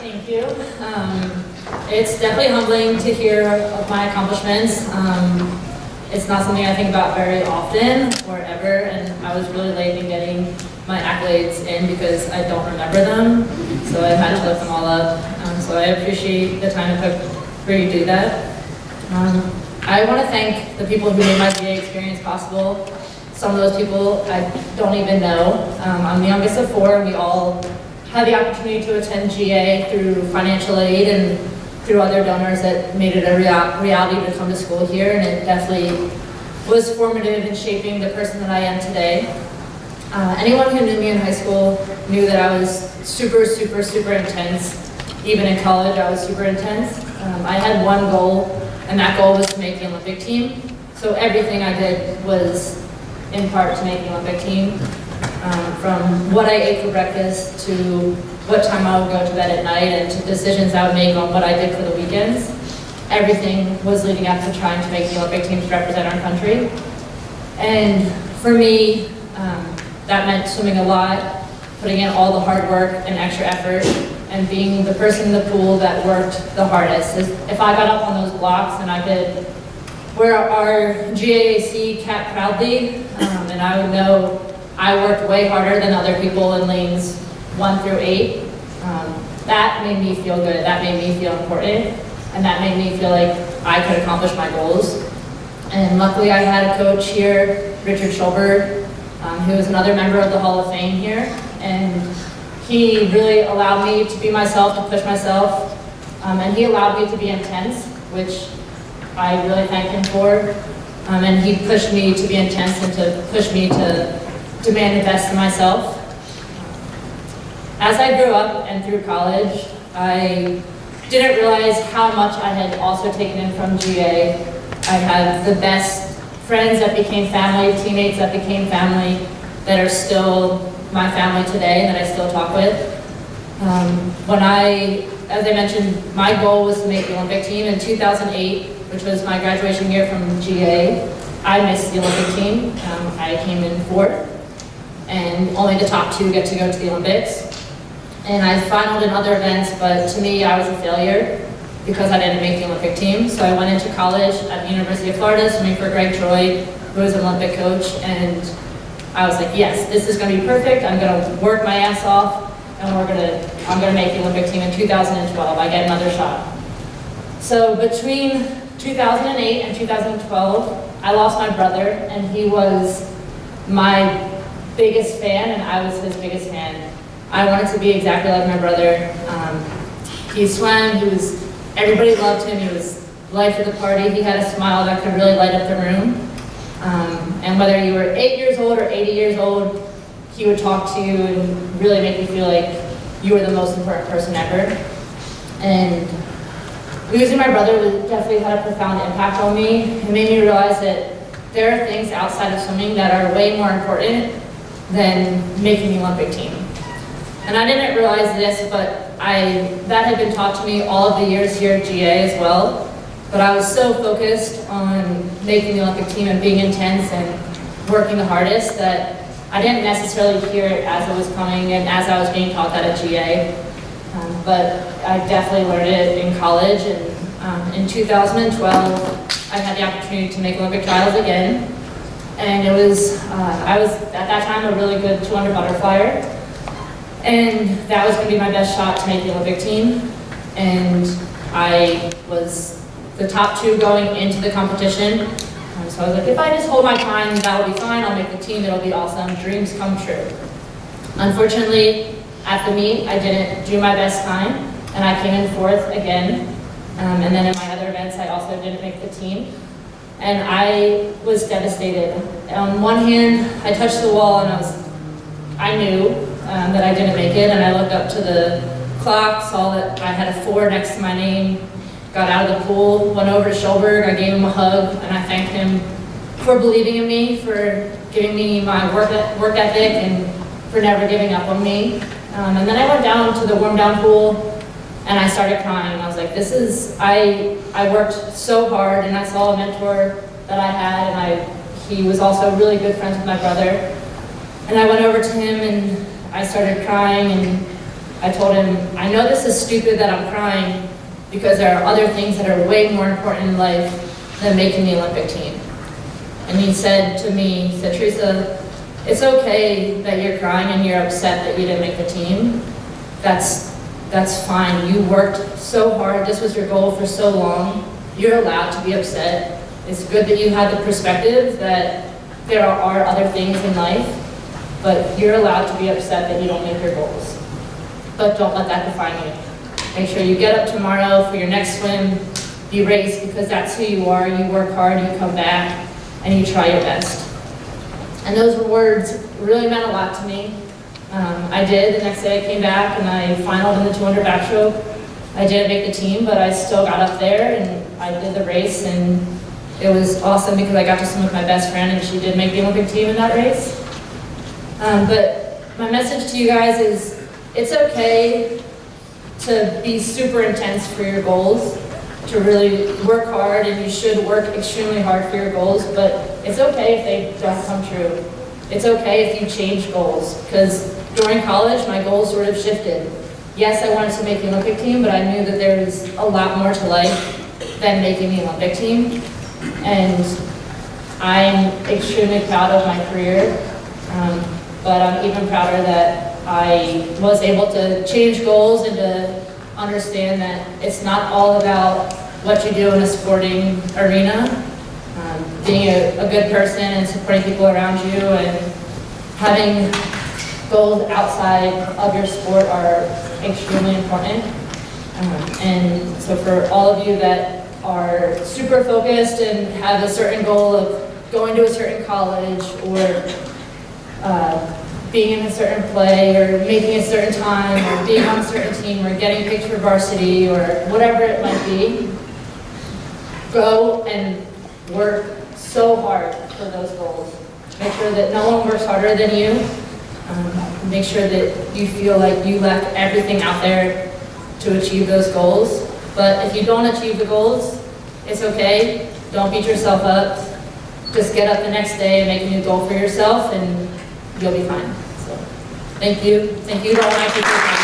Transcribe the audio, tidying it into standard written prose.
Thank you. It's definitely humbling to hear of my accomplishments. It's not something I think about very often or ever, and I was really late in getting my accolades in because I don't remember them, so I had to look them all up. So I appreciate the time it took for you to do that. I want to thank the people who made my GA experience possible. Some of those people I don't even know. I'm the youngest of four, and we all had the opportunity to attend GA through financial aid and through other donors that made it a reality to come to school here, and it definitely was formative in shaping the person that I am today. Anyone who knew me in high school knew that I was super, super, super intense. Even in college, I was super intense. I had one goal, and that goal was to make the Olympic team. So everything I did was in part to make the Olympic team. From what I ate for breakfast to what time I would go to bed at night and to decisions I would make on what I did for the weekends. Everything was leading up to trying to make the Olympic team to represent our country. And for me, that meant swimming a lot, putting in all the hard work and extra effort, and being the person in the pool that worked the hardest. If I got up on those blocks and I could wear our GAAC cap proudly, and I would know I worked way harder than other people in lanes 1 through 8. That made me feel good, that made me feel important, and that made me feel like I could accomplish my goals. And luckily I had a coach here, Richard Schulberg, who is another member of the Hall of Fame here, and he really allowed me to be myself, to push myself, and he allowed me to be intense, which I really thank him for. And he pushed me to be intense and to push me to demand the best of myself. As I grew up and through college, I didn't realize how much I had also taken in from GA. I had the best friends that became family, teammates that became family, that are still my family today and that I still talk with. As I mentioned, my goal was to make the Olympic team. In 2008, which was my graduation year from GA, I missed the Olympic team. I came in 4th, and only the top 2 get to go to the Olympics. And I finaled in other events, but to me, I was a failure because I didn't make the Olympic team. So I went into college at the University of Florida, swimming for Greg Troy, who was an Olympic coach, and I was like, yes, this is gonna be perfect. I'm gonna work my ass off, and I'm gonna make the Olympic team in 2012. I get another shot. So between 2008 and 2012, I lost my brother, and he was my biggest fan, and I was his biggest fan. I wanted to be exactly like my brother. He swam, everybody loved him, he was the life of the party. He had a smile that could really light up the room. And whether you were 8 years old or 80 years old, he would talk to you and really make you feel like you were the most important person ever. And losing my brother definitely had a profound impact on me. It made me realize that there are things outside of swimming that are way more important than making the Olympic team. And I didn't realize this, but that had been taught to me all of the years here at GA as well. But I was so focused on making the Olympic team and being intense and working the hardest that I didn't necessarily hear it as it was coming and as I was being taught that at GA. But I definitely learned it in college. And in 2012, I had the opportunity to make Olympic trials again. And I was at that time a really good 200 butterflyer. And that was going to be my best shot to make the Olympic team. And I was the top 2 going into the competition. So I was like, if I just hold my time, that'll be fine. I'll make the team, it'll be awesome. Dreams come true. Unfortunately, at the meet, I didn't do my best time, and I came in 4th again. And then in my other events, I also didn't make the team. And I was devastated. On one hand, I touched the wall and I knew that I didn't make it, and I looked up to the clock, saw that I had a 4 next to my name, got out of the pool, went over to Schulberg, I gave him a hug, and I thanked him for believing in me, for giving me my work ethic, and for never giving up on me. And then I went down to the warm down pool, and I started crying. I was like, I worked so hard, and I saw a mentor that I had, and he was also really good friends with my brother. And I went over to him, and I started crying, and I told him, I know this is stupid that I'm crying because there are other things that are way more important in life than making the Olympic team. And he said to me, he said, Teresa, it's okay that you're crying and you're upset that you didn't make the team. That's fine. You worked so hard. This was your goal for so long. You're allowed to be upset. It's good that you had the perspective that there are other things in life, but you're allowed to be upset that you don't make your goals. But don't let that define you. Make sure you get up tomorrow for your next swim, you race because that's who you are. You work hard, you come back, and you try your best. And those words really meant a lot to me. I did. The next day I came back and I finaled in the 200 backstroke. I didn't make the team, but I still got up there and I did the race, and it was awesome because I got to swim with my best friend and she did make the Olympic team in that race. But my message to you guys is it's okay to be super intense for your goals, to really work hard, and you should work extremely hard for your goals, but it's okay if they don't come true. It's okay if you change goals, because during college, my goals sort of shifted. Yes, I wanted to make the Olympic team, but I knew that there was a lot more to life than making the Olympic team. And I'm extremely proud of my career, but I'm even prouder that I was able to change goals and to understand that it's not all about what you do in a sporting arena. Being a good person and supporting people around you and having goals outside of your sport are extremely important. And so for all of you that are super focused and have a certain goal of going to a certain college or being in a certain play or making a certain time or being on a certain team or getting picked for varsity or whatever it might be, go and work so hard for those goals. Make sure that no one works harder than you. Make sure that you feel like you left everything out there to achieve those goals. But if you don't achieve the goals, it's okay. Don't beat yourself up. Just get up the next day and make a new goal for yourself and you'll be fine. So, thank you. Thank you to all my people.